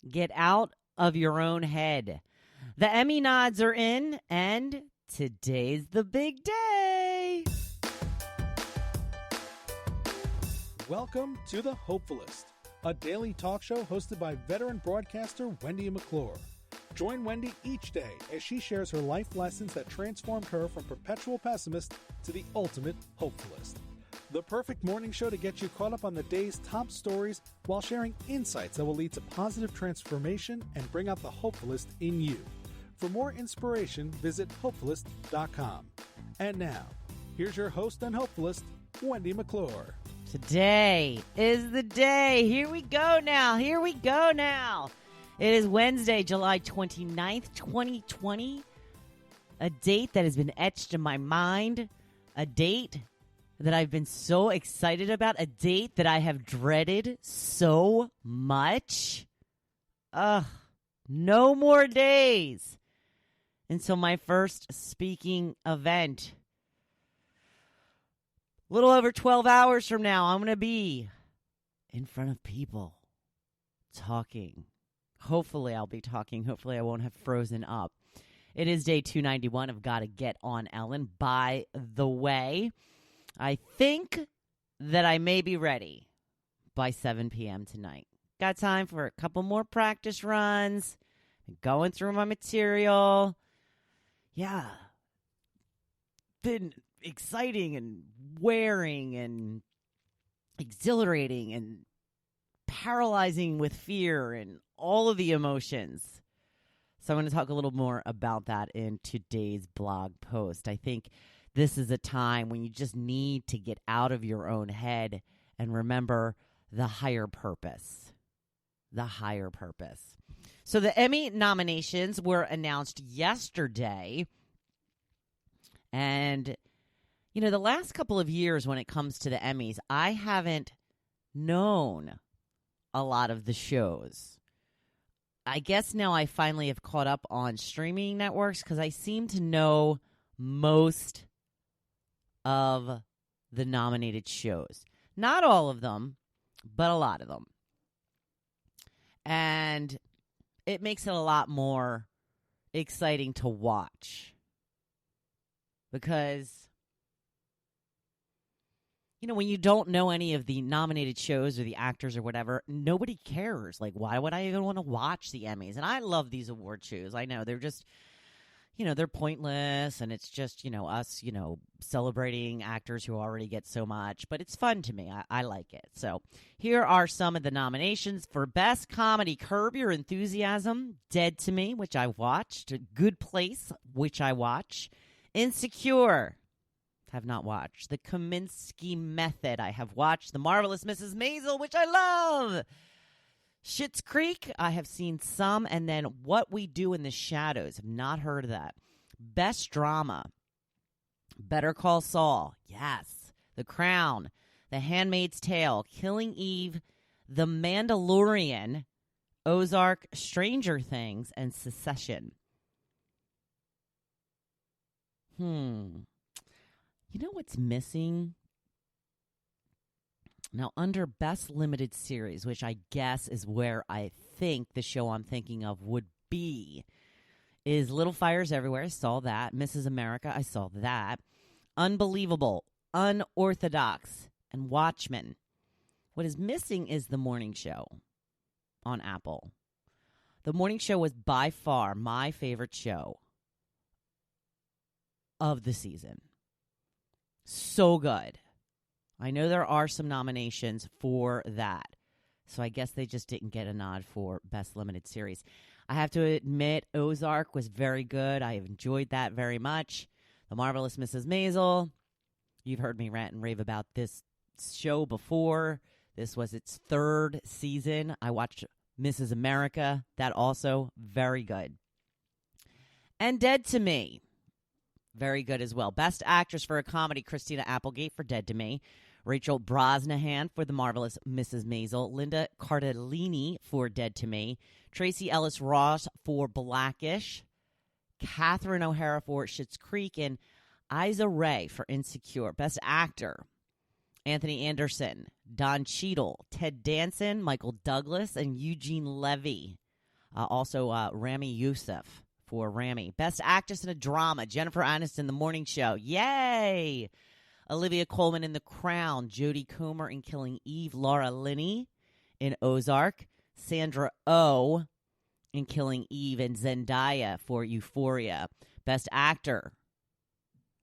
Get out of your own head. The Emmy nods are in, and today's the big day. Welcome to the Hopefulist, a daily talk show hosted by veteran broadcaster Wendy McClure. Join Wendy each day as she shares her life lessons that transformed her from perpetual pessimist to the ultimate hopefulist. The perfect morning show to get you caught up on the day's top stories while sharing insights that will lead to positive transformation and bring out the hopefulist in you. For more inspiration, visit hopefulist.com. And now, here's your host and hopefulist, Wendy McClure. Today is the day. Here we go now. It is Wednesday, July 29th, 2020. A date that has been etched in my mind. A date that I've been so excited about. A date that I have dreaded so much. No more days until my first speaking event. A little over 12 hours from now, I'm going to be in front of people talking. Hopefully I'll be talking. Hopefully I won't have frozen up. It is day 291 of Gotta Get on Ellen. By the way, I think that I may be ready by 7 p.m. tonight. Got time for a couple more practice runs. Going through my material. Yeah. Been exciting and wearing and exhilarating and paralyzing with fear and all of the emotions. So I'm going to talk a little more about that in today's blog post. I think this is a time when you just need to get out of your own head and remember the higher purpose. The higher purpose. So the Emmy nominations were announced yesterday. And, you know, the last couple of years when it comes to the Emmys, I haven't known a lot of the shows. I guess now I finally have caught up on streaming networks because I seem to know most of the nominated shows. Not all of them, but a lot of them. And it makes it a lot more exciting to watch. Because, you know, when you don't know any of the nominated shows or the actors or whatever, nobody cares. Like, why would I even want to watch the Emmys? And I love these award shows. I know they're just, you know, they're pointless. And it's just, you know, us, you know, celebrating actors who already get so much. But it's fun to me. I like it. So here are some of the nominations for Best Comedy: Curb Your Enthusiasm, Dead to Me, which I watched, Good Place, which I watch, Insecure, have not watched, The Kominsky Method, I have watched, The Marvelous Mrs Maisel, which I love, Schitt's Creek, I have seen some, and then What We Do in the Shadows, have not heard of that. Best Drama, Better Call Saul, yes, The Crown, The Handmaid's Tale, Killing Eve, The Mandalorian, Ozark, Stranger Things, and Succession. You know what's missing? Now, under Best Limited Series, which I guess is where I think the show I'm thinking of would be, is Little Fires Everywhere. I saw that. Mrs. America, I saw that. Unbelievable, Unorthodox, and Watchmen. What is missing is The Morning Show on Apple. The Morning Show was by far my favorite show of the season. So good. I know there are some nominations for that. So I guess they just didn't get a nod for Best Limited Series. I have to admit, Ozark was very good. I have enjoyed that very much. The Marvelous Mrs. Maisel. You've heard me rant and rave about this show before. This was its third season. I watched Mrs. America. That also, very good. And Dead to Me. Very good as well. Best Actress for a Comedy, Christina Applegate for Dead to Me. Rachel Brosnahan for The Marvelous Mrs. Maisel. Linda Cardellini for Dead to Me. Tracy Ellis Ross for Blackish. Catherine O'Hara for Schitt's Creek. And Issa Rae for Insecure. Best Actor, Anthony Anderson, Don Cheadle, Ted Danson, Michael Douglas, and Eugene Levy Also, Rami Youssef for Rami. Best Actress in a Drama, Jennifer Aniston, The Morning Show. Yay! Olivia Colman in The Crown, Jodie Comer in Killing Eve, Laura Linney in Ozark, Sandra Oh in Killing Eve, and Zendaya for Euphoria. Best Actor,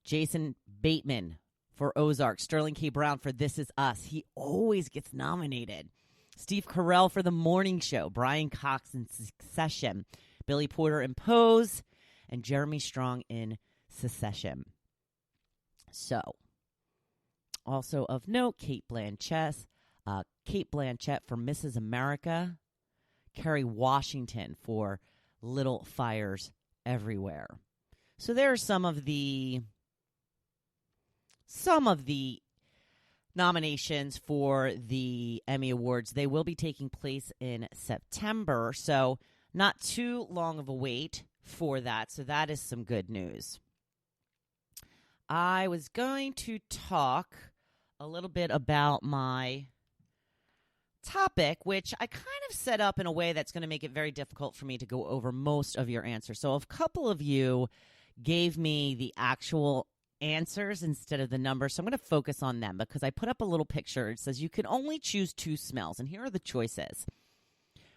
Jason Bateman for Ozark, Sterling K. Brown for This Is Us. He always gets nominated. Steve Carell for The Morning Show, Brian Cox in Succession, Billy Porter in Pose, and Jeremy Strong in Secession. So, also of note, Kate Blanchett for Mrs. America, Kerry Washington for Little Fires Everywhere. So there are some of the nominations for the Emmy Awards. They will be taking place in September, so not too long of a wait for that. So that is some good news. I was going to talk a little bit about my topic, which I kind of set up in a way that's going to make it very difficult for me to go over most of your answers. So a couple of you gave me the actual answers instead of the numbers, so I'm going to focus on them because I put up a little picture. It says you can only choose 2 smells, and here are the choices: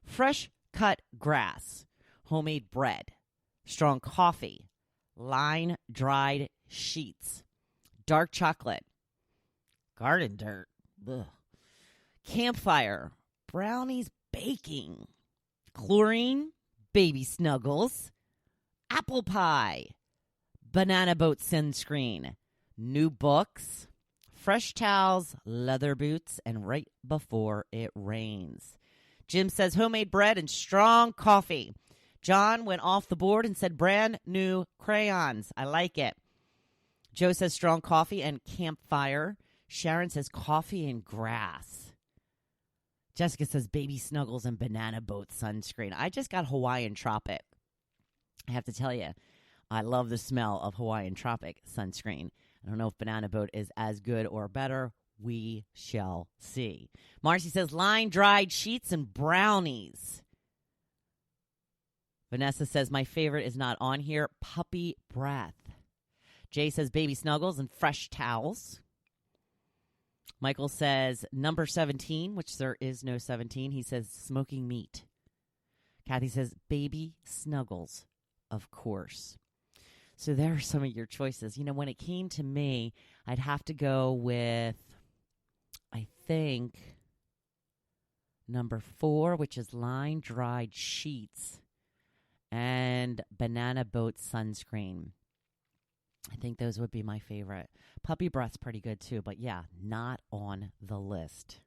fresh cut grass, homemade bread, strong coffee, line dried sheets, dark chocolate, garden dirt, ugh, campfire, brownies baking, chlorine, baby snuggles, apple pie, banana boat sunscreen, new books, fresh towels, leather boots, and right before it rains. Jim says homemade bread and strong coffee. John went off the board and said brand new crayons. I like it. Joe says strong coffee and campfire. Sharon says coffee and grass. Jessica says baby snuggles and banana boat sunscreen. I just got Hawaiian Tropic. I have to tell you, I love the smell of Hawaiian Tropic sunscreen. I don't know if banana boat is as good or better. We shall see. Marcy says line dried sheets and brownies. Vanessa says my favorite is not on here, puppy breath. Jay says baby snuggles and fresh towels. Michael says number 17, which there is no 17. He says smoking meat. Kathy says baby snuggles, of course. So there are some of your choices. You know, when it came to me, I'd have to go with, I think, number 4, which is line dried sheets and banana boat sunscreen. I think those would be my favorite. Puppy breath's pretty good too, but yeah, not on the list.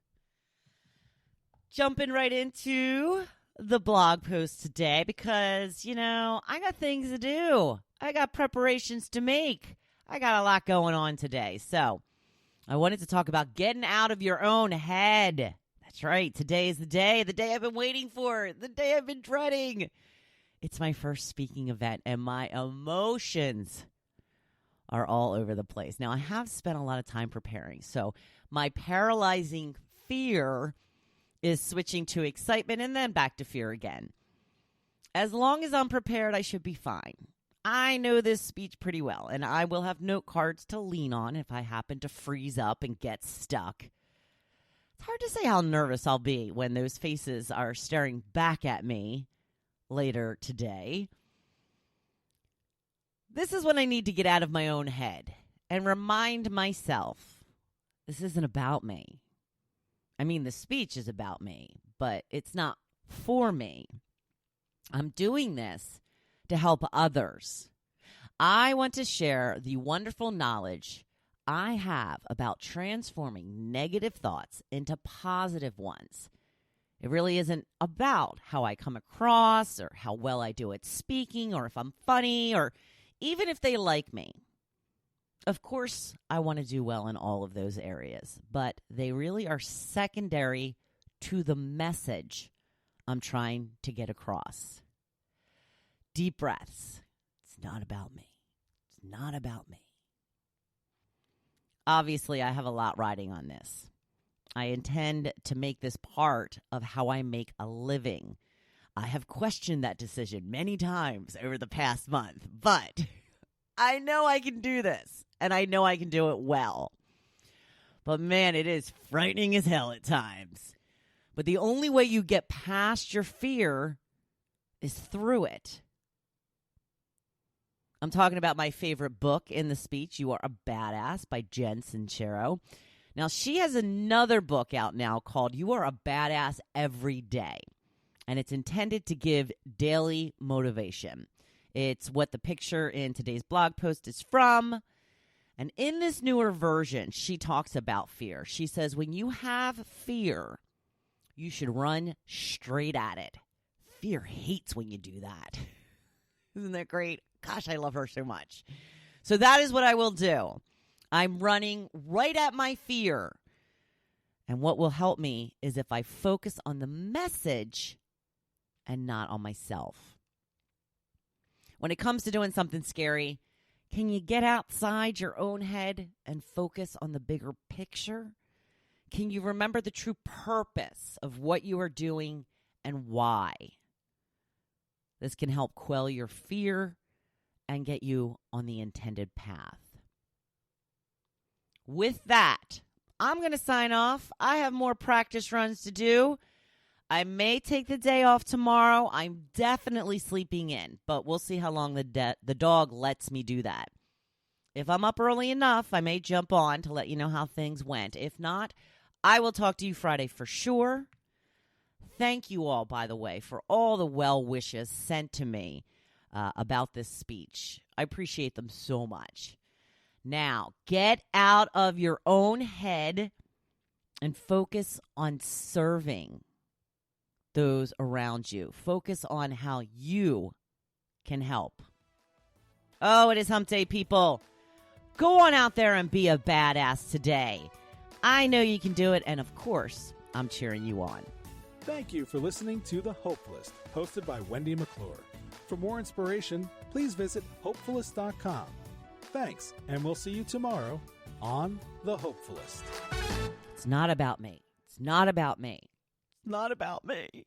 Jumping right into the blog post today because, you know, I got things to do. I got preparations to make. I got a lot going on today. So I wanted to talk about getting out of your own head. That's right. Today is the day I've been waiting for, the day I've been dreading. It's my first speaking event, and my emotions are all over the place. Now, I have spent a lot of time preparing, so my paralyzing fear is switching to excitement and then back to fear again. As long as I'm prepared, I should be fine. I know this speech pretty well, and I will have note cards to lean on if I happen to freeze up and get stuck. It's hard to say how nervous I'll be when those faces are staring back at me later today. This is when I need to get out of my own head and remind myself, this isn't about me. I mean, the speech is about me, but it's not for me. I'm doing this to help others. I want to share the wonderful knowledge I have about transforming negative thoughts into positive ones. It really isn't about how I come across or how well I do at speaking or if I'm funny or even if they like me. Of course, I want to do well in all of those areas, but they really are secondary to the message I'm trying to get across. Deep breaths. It's not about me. It's not about me. Obviously, I have a lot riding on this. I intend to make this part of how I make a living. I have questioned that decision many times over the past month, but I know I can do this, and I know I can do it well. But man, it is frightening as hell at times. But the only way you get past your fear is through it. I'm talking about my favorite book in the speech, You Are a Badass by Jen Sincero. Now, she has another book out now called You Are a Badass Every Day. And it's intended to give daily motivation. It's what the picture in today's blog post is from. And in this newer version, she talks about fear. She says, when you have fear, you should run straight at it. Fear hates when you do that. Isn't that great? Gosh, I love her so much. So that is what I will do. I'm running right at my fear. And what will help me is if I focus on the message and not on myself. When it comes to doing something scary, can you get outside your own head and focus on the bigger picture? Can you remember the true purpose of what you are doing and why? This can help quell your fear and get you on the intended path. With that, I'm going to sign off. I have more practice runs to do. I may take the day off tomorrow. I'm definitely sleeping in, but we'll see how long the dog lets me do that. If I'm up early enough, I may jump on to let you know how things went. If not, I will talk to you Friday for sure. Thank you all, by the way, for all the well wishes sent to me about this speech. I appreciate them so much. Now, get out of your own head and focus on serving those around you. Focus on how you can help. Oh, it is hump day, people. Go on out there and be a badass today. I know you can do it, and of course, I'm cheering you on. Thank you for listening to The Hopefulist, hosted by Wendy McClure. For more inspiration, please visit Hopefulist.com. Thanks, and we'll see you tomorrow on The Hopefulist. It's not about me. It's not about me. It's not about me.